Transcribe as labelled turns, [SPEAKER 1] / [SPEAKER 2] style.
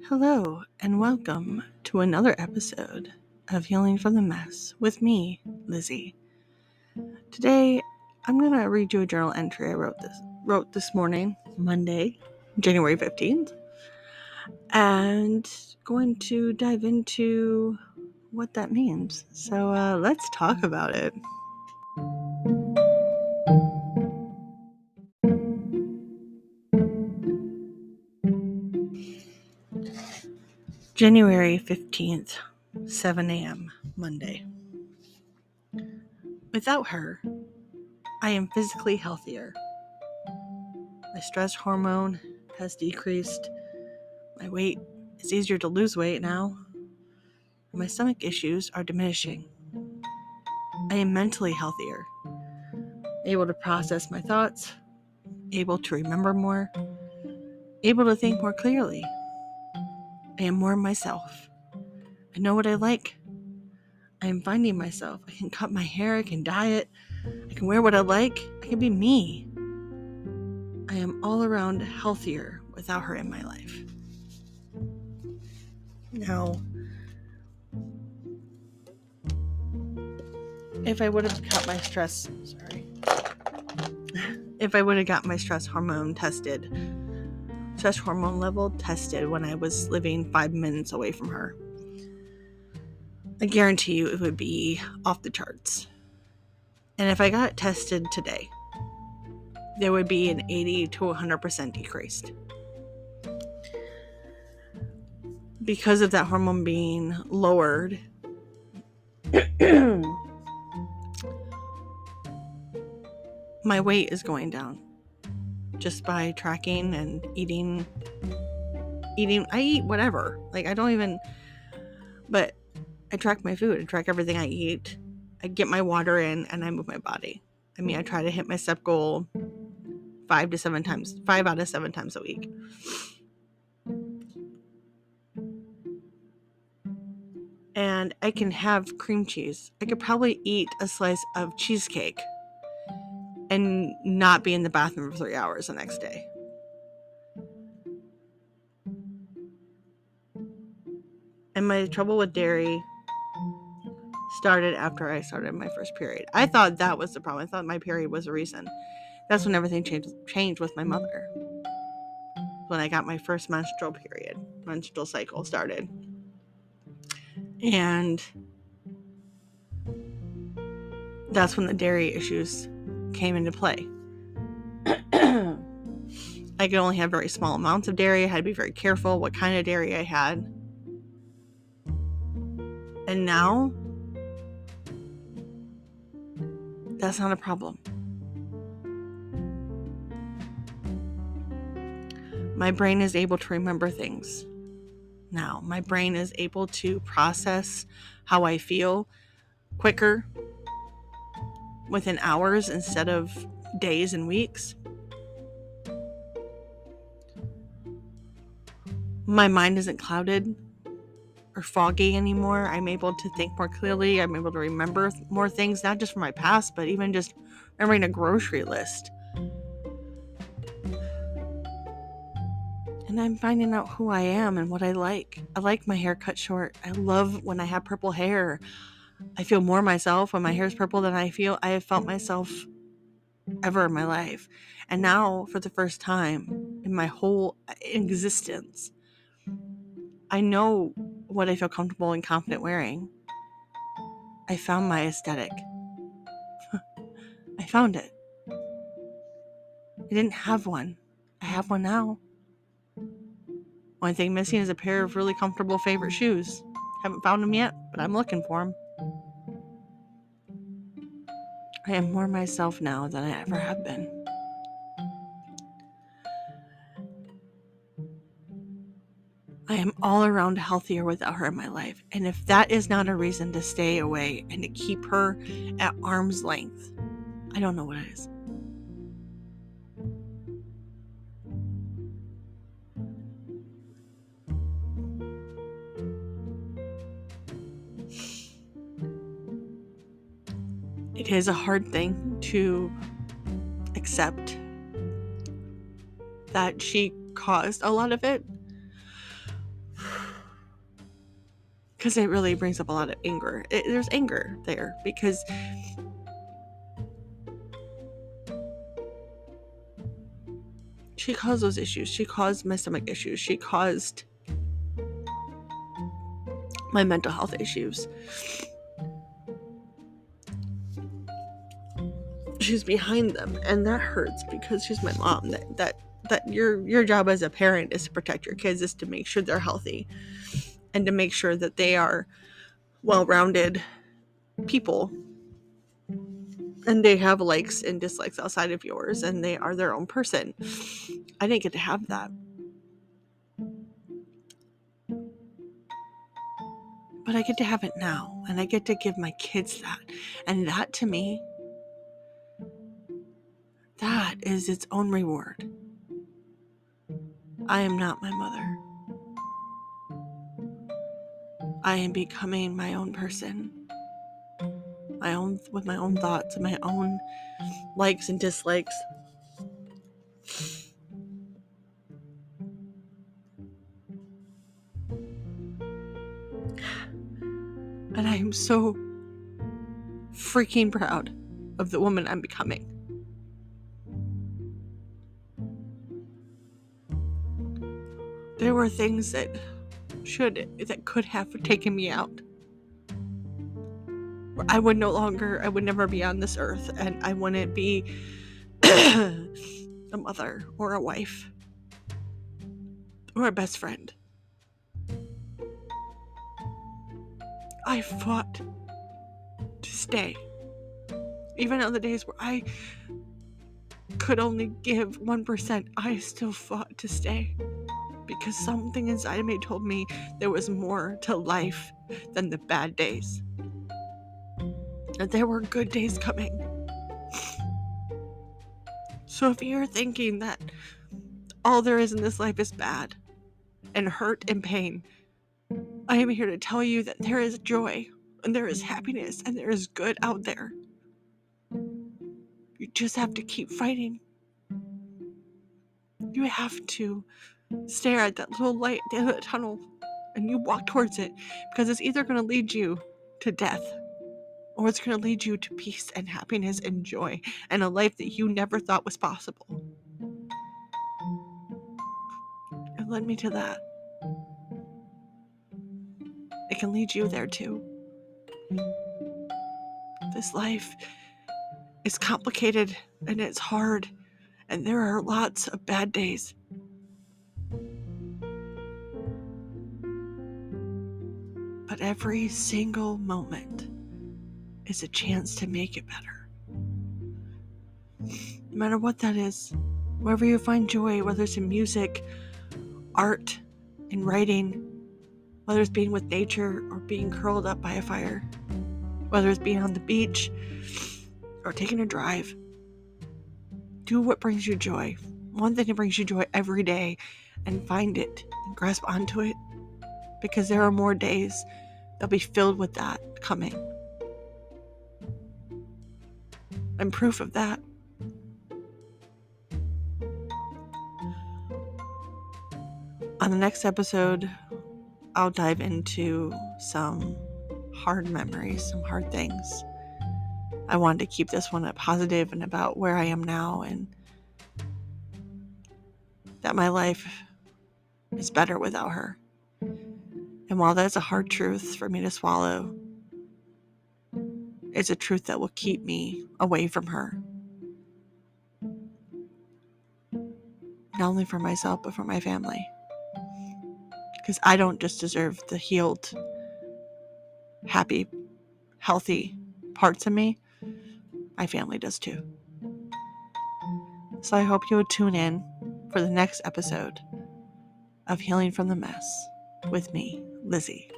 [SPEAKER 1] Hello, and welcome to another episode of Healing from the Mess with me, Lizzie. Today, I'm going to read you a journal entry I wrote this morning, Monday, January 15th, and going to dive into what that means. So let's talk about it. January 15th, 7 a.m., Monday. Without her, I am physically healthier. My stress hormone has decreased. My weight is easier to lose weight now. My stomach issues are diminishing. I am mentally healthier, able to process my thoughts, able to remember more, able to think more clearly. I am more myself. I know what I like. I am finding myself. I can cut my hair, I can dye it, I can wear what I like, I can be me. I am all around healthier without her in my life. Now, if I would have got my stress hormone level tested when I was living 5 minutes away from her, I guarantee you it would be off the charts. And if I got it tested today, there would be an 80 to 100% decrease. Because of that hormone being lowered, my weight is going down just by tracking and eating. I eat whatever. But I track my food. I track everything I eat. I get my water in and I move my body. I try to hit my step goal 5 out of 7 times a week. And I can have cream cheese. I could probably eat a slice of cheesecake and not be in the bathroom for 3 hours the next day. And my trouble with dairy started after I started my first period. I thought that was the problem. I thought my period was the reason. That's when everything changed with my mother. When I got my first menstrual cycle started. And that's when the dairy issues came into play. I could only have very small amounts of dairy. I had to be very careful what kind of dairy I had. And now, that's not a problem. My brain is able to remember things now. My brain is able to process how I feel quicker, within hours instead of days and weeks. My mind isn't clouded or foggy anymore. I'm able to think more clearly. I'm able to remember more things, not just from my past, but even just remembering a grocery list. And I'm finding out who I am and what I like. I like my hair cut short. I love when I have purple hair. I feel more myself when my hair is purple than I have felt myself ever in my life. And now, for the first time in my whole existence, I know what I feel comfortable and confident wearing. I found my aesthetic. I found it. I didn't have one. I have one now. Only thing missing is a pair of really comfortable favorite shoes. Haven't found them yet, but I'm looking for them. I am more myself now than I ever have been. I am all around healthier without her in my life. And if that is not a reason to stay away and to keep her at arm's length, I don't know what it is. It is a hard thing to accept that she caused a lot of it. because it really brings up a lot of anger. There's anger there because she caused those issues. She caused my stomach issues. She caused my mental health issues. She's behind them, and that hurts because she's my mom. That your job as a parent is to protect your kids, is to make sure they're healthy and to make sure that they are well-rounded people and they have likes and dislikes outside of yours and they are their own person. I didn't get to have that. But I get to have it now, and I get to give my kids that. And that, to me, that is its own reward. I am not my mother. I am becoming my own person. With my own thoughts and my own likes and dislikes. And I am so freaking proud of the woman I'm becoming. There were things that could have taken me out. I would never be on this earth, and I wouldn't be a mother or a wife or a best friend. I fought to stay. Even on the days where I could only give 1%, I still fought to stay. Because something inside of me told me there was more to life than the bad days. And there were good days coming. So if you're thinking that all there is in this life is bad and hurt and pain, I am here to tell you that there is joy and there is happiness and there is good out there. You just have to keep fighting. You have to stare at that little light at the end of the tunnel and you walk towards it, because it's either going to lead you to death or it's going to lead you to peace and happiness and joy and a life that you never thought was possible. It led me to that. It can lead you there too. This life is complicated and it's hard and there are lots of bad days. But every single moment is a chance to make it better. No matter what that is, wherever you find joy, whether it's in music, art, in writing, whether it's being with nature or being curled up by a fire, whether it's being on the beach or taking a drive, do what brings you joy. One thing that brings you joy every day, and find it and grasp onto it, because there are more days that'll be filled with that coming. I'm proof of that. On the next episode, I'll dive into some hard memories, some hard things. I wanted to keep this one positive and about where I am now, and that my life is better without her. And while that's a hard truth for me to swallow, it's a truth that will keep me away from her. Not only for myself, but for my family. Because I don't just deserve the healed, happy, healthy parts of me. My family does too. So I hope you would tune in for the next episode of Healing from the Mess with me, Lizzie.